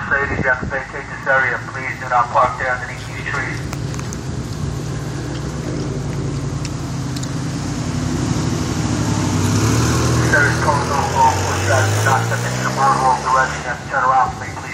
Mercedes, you have to vacate this area. Please do not park there underneath these trees. This area is closed off all four sides. Do not step into the motorhome direction. You have to turn around, please.